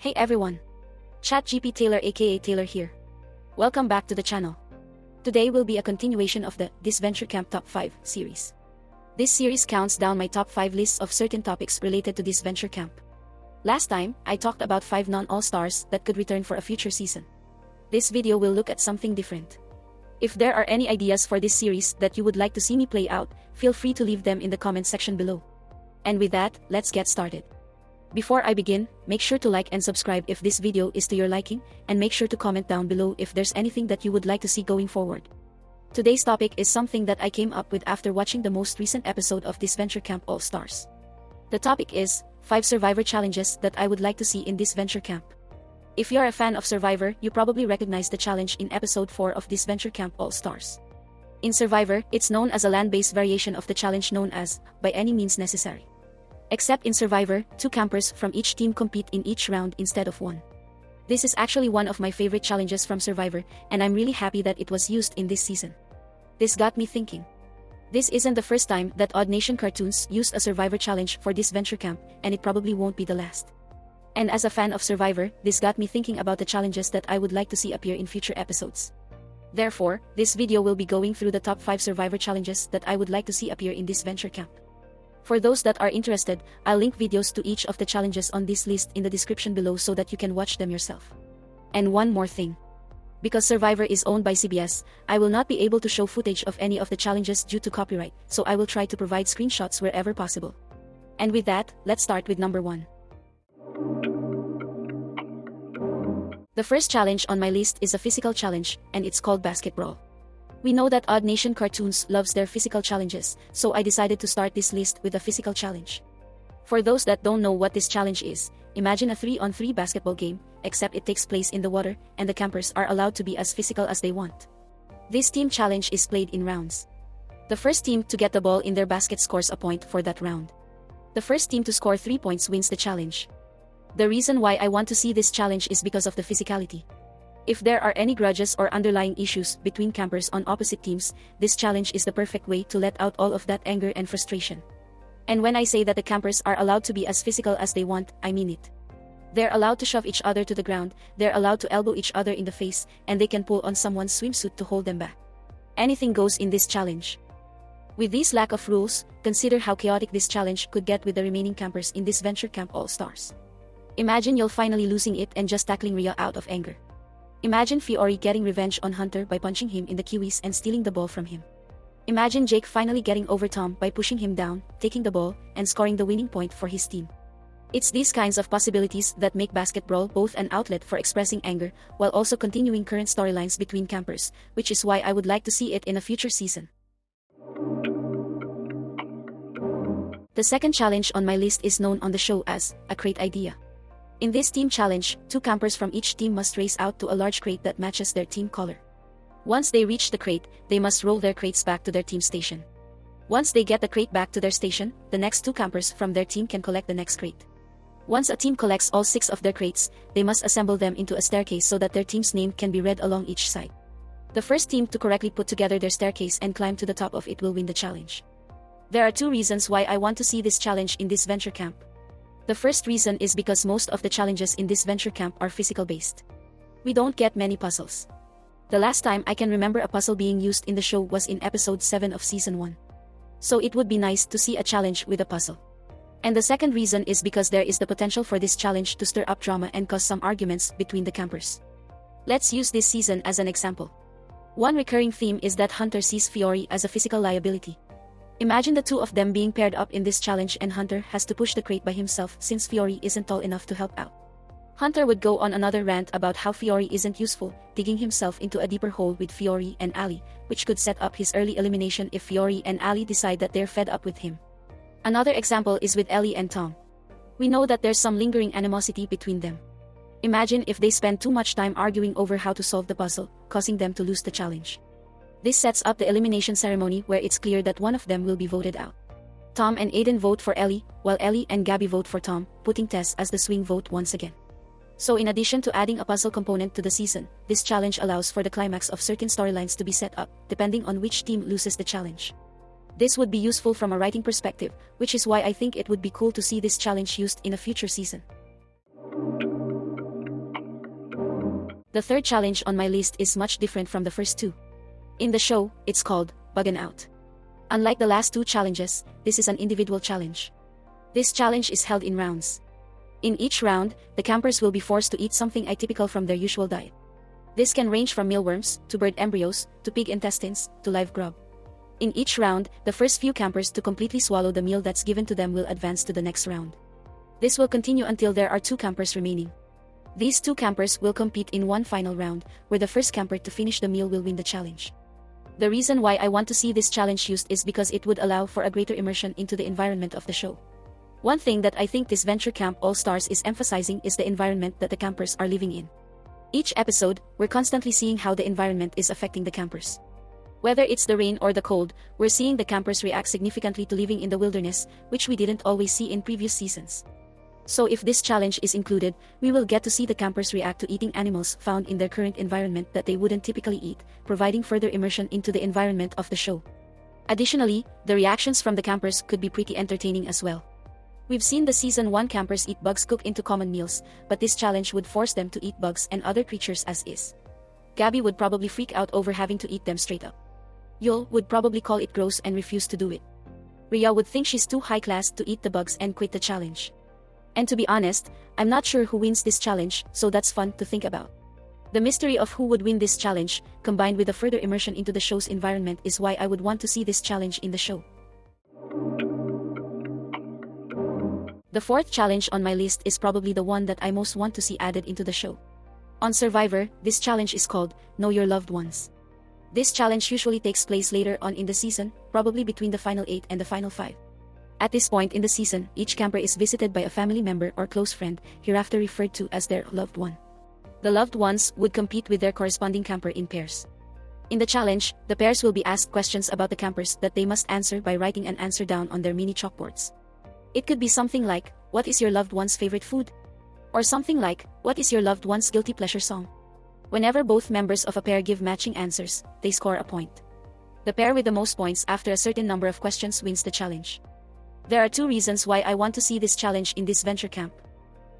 Hey everyone! ChatGPT Taylor aka Taylor here. Welcome back to the channel. Today will be a continuation of the Disventure Camp Top 5 series. This series counts down my top 5 lists of certain topics related to Disventure Camp. Last time, I talked about 5 non-all-stars that could return for a future season. This video will look at something different. If there are any ideas for this series that you would like to see me play out, feel free to leave them in the comment section below. And with that, let's get started. Before I begin, make sure to like and subscribe if this video is to your liking, and make sure to comment down below if there's anything that you would like to see going forward. Today's topic is something that I came up with after watching the most recent episode of Disventure Camp All-Stars. The topic is 5 Survivor challenges that I would like to see in Disventure Camp. If you're a fan of Survivor, you probably recognize the challenge in episode 4 of Disventure Camp All-Stars. In Survivor, it's known as a land-based variation of the challenge known as By Any Means Necessary. Except in Survivor, 2 campers from each team compete in each round instead of 1. This is actually one of my favorite challenges from Survivor, and I'm really happy that it was used in this season. This got me thinking. This isn't the first time that Odd Nation Cartoons used a Survivor challenge for Disventure Camp, and it probably won't be the last. And as a fan of Survivor, this got me thinking about the challenges that I would like to see appear in future episodes. Therefore, this video will be going through the top 5 Survivor challenges that I would like to see appear in Disventure Camp. For those that are interested, I'll link videos to each of the challenges on this list in the description below so that you can watch them yourself. And one more thing. Because Survivor is owned by CBS, I will not be able to show footage of any of the challenges due to copyright, so I will try to provide screenshots wherever possible. And with that, let's start with number 1. The first challenge on my list is a physical challenge, and it's called Basket Brawl. We know that Odd Nation Cartoons loves their physical challenges, so I decided to start this list with a physical challenge. For those that don't know what this challenge is, imagine a 3-on-3 basketball game, except it takes place in the water, and the campers are allowed to be as physical as they want. This team challenge is played in rounds. The first team to get the ball in their basket scores a point for that round. The first team to score 3 points wins the challenge. The reason why I want to see this challenge is because of the physicality. If there are any grudges or underlying issues between campers on opposite teams, this challenge is the perfect way to let out all of that anger and frustration. And when I say that the campers are allowed to be as physical as they want, I mean it. They're allowed to shove each other to the ground, they're allowed to elbow each other in the face, and they can pull on someone's swimsuit to hold them back. Anything goes in this challenge. With this lack of rules, consider how chaotic this challenge could get with the remaining campers in Disventure Camp All-Stars. Imagine you're finally losing it and just tackling Rhea out of anger. Imagine Fiore getting revenge on Hunter by punching him in the kiwis and stealing the ball from him. Imagine Jake finally getting over Tom by pushing him down, taking the ball, and scoring the winning point for his team. It's these kinds of possibilities that make Basket Brawl both an outlet for expressing anger, while also continuing current storylines between campers, which is why I would like to see it in a future season. The second challenge on my list is known on the show as a crate idea. In this team challenge, 2 campers from each team must race out to a large crate that matches their team color. Once they reach the crate, they must roll their crates back to their team station. Once they get the crate back to their station, the next 2 campers from their team can collect the next crate. Once a team collects all 6 of their crates, they must assemble them into a staircase so that their team's name can be read along each side. The first team to correctly put together their staircase and climb to the top of it will win the challenge. There are 2 reasons why I want to see this challenge in Disventure Camp. The first reason is because most of the challenges in Disventure Camp are physical-based. We don't get many puzzles. The last time I can remember a puzzle being used in the show was in episode 7 of season 1. So it would be nice to see a challenge with a puzzle. And the second reason is because there is the potential for this challenge to stir up drama and cause some arguments between the campers. Let's use this season as an example. One recurring theme is that Hunter sees Fiore as a physical liability. Imagine the 2 of them being paired up in this challenge and Hunter has to push the crate by himself since Fiore isn't tall enough to help out. Hunter would go on another rant about how Fiore isn't useful, digging himself into a deeper hole with Fiore and Ali, which could set up his early elimination if Fiore and Ali decide that they're fed up with him. Another example is with Ellie and Tom. We know that there's some lingering animosity between them. Imagine if they spend too much time arguing over how to solve the puzzle, causing them to lose the challenge. This sets up the elimination ceremony where it's clear that one of them will be voted out. Tom and Aiden vote for Ellie, while Ellie and Gabby vote for Tom, putting Tess as the swing vote once again. So in addition to adding a puzzle component to the season, this challenge allows for the climax of certain storylines to be set up, depending on which team loses the challenge. This would be useful from a writing perspective, which is why I think it would be cool to see this challenge used in a future season. The third challenge on my list is much different from the first two. In the show, it's called Buggin' Out. Unlike the last two challenges, this is an individual challenge. This challenge is held in rounds. In each round, the campers will be forced to eat something atypical from their usual diet. This can range from mealworms, to bird embryos, to pig intestines, to live grub. In each round, the first few campers to completely swallow the meal that's given to them will advance to the next round. This will continue until there are 2 campers remaining. These 2 campers will compete in one final round, where the first camper to finish the meal will win the challenge. The reason why I want to see this challenge used is because it would allow for a greater immersion into the environment of the show. One thing that I think this Venture Camp All-Stars is emphasizing is the environment that the campers are living in. Each episode, we're constantly seeing how the environment is affecting the campers. Whether it's the rain or the cold, we're seeing the campers react significantly to living in the wilderness, which we didn't always see in previous seasons. So if this challenge is included, we will get to see the campers react to eating animals found in their current environment that they wouldn't typically eat, providing further immersion into the environment of the show. Additionally, the reactions from the campers could be pretty entertaining as well. We've seen the Season 1 campers eat bugs cooked into common meals, but this challenge would force them to eat bugs and other creatures as is. Gabby would probably freak out over having to eat them straight up. Yul would probably call it gross and refuse to do it. Rhea would think she's too high class to eat the bugs and quit the challenge. And to be honest, I'm not sure who wins this challenge, so that's fun to think about. The mystery of who would win this challenge, combined with a further immersion into the show's environment, is why I would want to see this challenge in the show. The fourth challenge on my list is probably the one that I most want to see added into the show. On Survivor, this challenge is called Know Your Loved Ones. This challenge usually takes place later on in the season, probably between the final 8 and the final 5. At this point in the season, each camper is visited by a family member or close friend, hereafter referred to as their loved one. The loved ones would compete with their corresponding camper in pairs. In the challenge, the pairs will be asked questions about the campers that they must answer by writing an answer down on their mini chalkboards. It could be something like, what is your loved one's favorite food? Or something like, what is your loved one's guilty pleasure song? Whenever both members of a pair give matching answers, they score a point. The pair with the most points after a certain number of questions wins the challenge. There are 2 reasons why I want to see this challenge in this Venture Camp.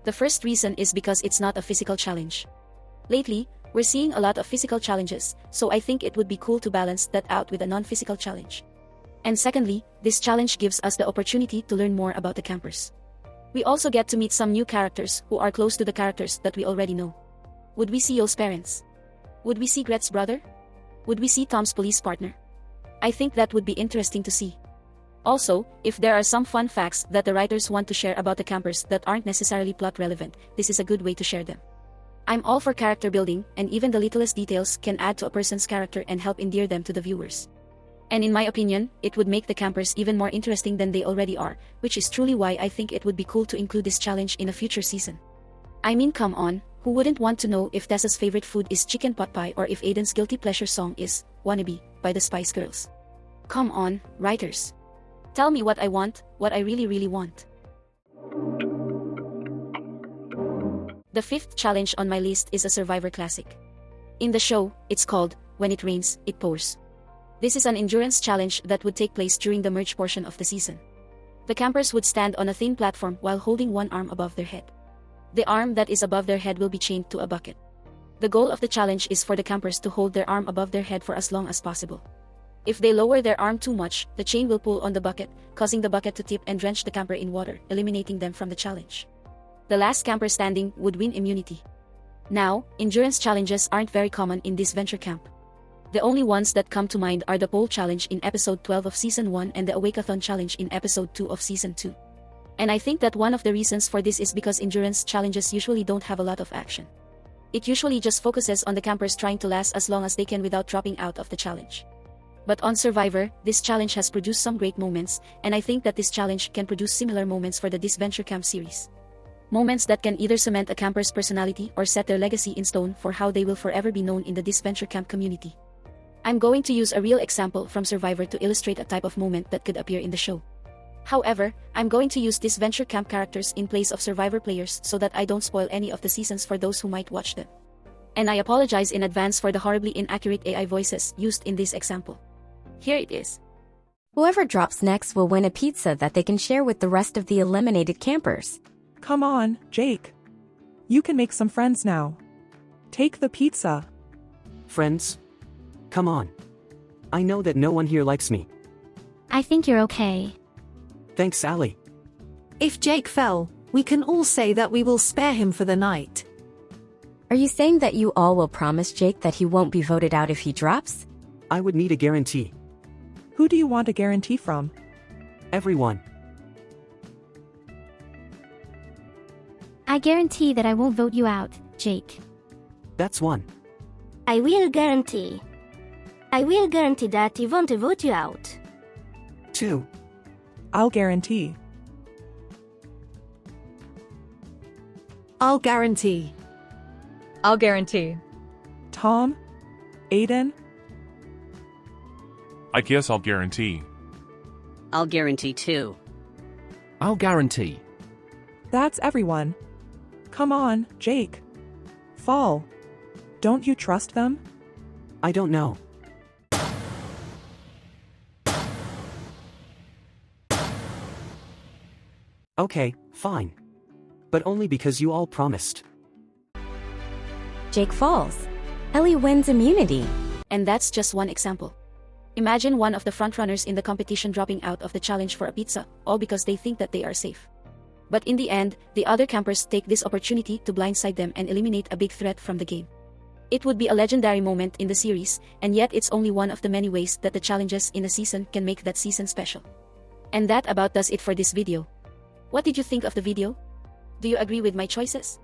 The first reason is because it's not a physical challenge. Lately, we're seeing a lot of physical challenges, so I think it would be cool to balance that out with a non-physical challenge. And secondly, this challenge gives us the opportunity to learn more about the campers. We also get to meet some new characters who are close to the characters that we already know. Would we see Yul's parents? Would we see Gret's brother? Would we see Tom's police partner? I think that would be interesting to see. Also, if there are some fun facts that the writers want to share about the campers that aren't necessarily plot relevant, this is a good way to share them. I'm all for character building, and even the littlest details can add to a person's character and help endear them to the viewers. And in my opinion, it would make the campers even more interesting than they already are, which is truly why I think it would be cool to include this challenge in a future season. I mean, come on, who wouldn't want to know if Tessa's favorite food is chicken pot pie or if Aiden's guilty pleasure song is Wannabe by the Spice Girls? Come on, writers. Tell me what I want, what I really want. The fifth challenge on my list is a Survivor classic. In the show, it's called When It Rains, It Pours. This is an endurance challenge that would take place during the merge portion of the season. The campers would stand on a thin platform while holding one arm above their head. The arm that is above their head will be chained to a bucket. The goal of the challenge is for the campers to hold their arm above their head for as long as possible. If they lower their arm too much, the chain will pull on the bucket, causing the bucket to tip and drench the camper in water, eliminating them from the challenge. The last camper standing would win immunity. Now, endurance challenges aren't very common in this Venture Camp. The only ones that come to mind are the pole challenge in episode 12 of season 1 and the Awake-a-thon challenge in episode 2 of season 2. And I think that one of the reasons for this is because endurance challenges usually don't have a lot of action. It usually just focuses on the campers trying to last as long as they can without dropping out of the challenge. But on Survivor, this challenge has produced some great moments, and I think that this challenge can produce similar moments for the Disventure Camp series. Moments that can either cement a camper's personality or set their legacy in stone for how they will forever be known in the Disventure Camp community. I'm going to use a real example from Survivor to illustrate a type of moment that could appear in the show. However, I'm going to use Disventure Camp characters in place of Survivor players so that I don't spoil any of the seasons for those who might watch them. And I apologize in advance for the horribly inaccurate AI voices used in this example. Here it is. Whoever drops next will win a pizza that they can share with the rest of the eliminated campers. Come on, Jake. You can make some friends now. Take the pizza. Friends? Come on. I know that no one here likes me. I think you're okay. Thanks, Sally. If Jake fell, we can all say that we will spare him for the night. Are you saying that you all will promise Jake that he won't be voted out if he drops? I would need a guarantee. Who do you want a guarantee from? Everyone. I guarantee that I won't vote you out, Jake. That's one. I will guarantee that he won't vote you out. 2. I'll guarantee. I'll guarantee. I'll guarantee. Tom? Aiden? I guess I'll guarantee. I'll guarantee too. I'll guarantee. That's everyone. Come on, Jake. Fall. Don't you trust them? I don't know. Okay, fine. But only because you all promised. Jake falls. Ellie wins immunity. And that's just one example. Imagine one of the frontrunners in the competition dropping out of the challenge for a pizza, all because they think that they are safe. But in the end, the other campers take this opportunity to blindside them and eliminate a big threat from the game. It would be a legendary moment in the series, and yet it's only one of the many ways that the challenges in a season can make that season special. And that about does it for this video. What did you think of the video? Do you agree with my choices?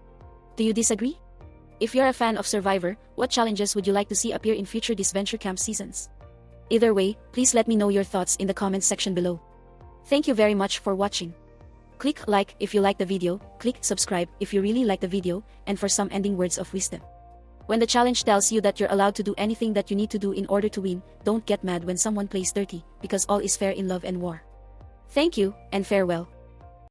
Do you disagree? If you're a fan of Survivor, what challenges would you like to see appear in future Disventure Camp seasons? Either way, please let me know your thoughts in the comments section below. Thank you very much for watching. Click like if you like the video, click subscribe if you really like the video, and for some ending words of wisdom. When the challenge tells you that you're allowed to do anything that you need to do in order to win, don't get mad when someone plays dirty, because all is fair in love and war. Thank you, and farewell.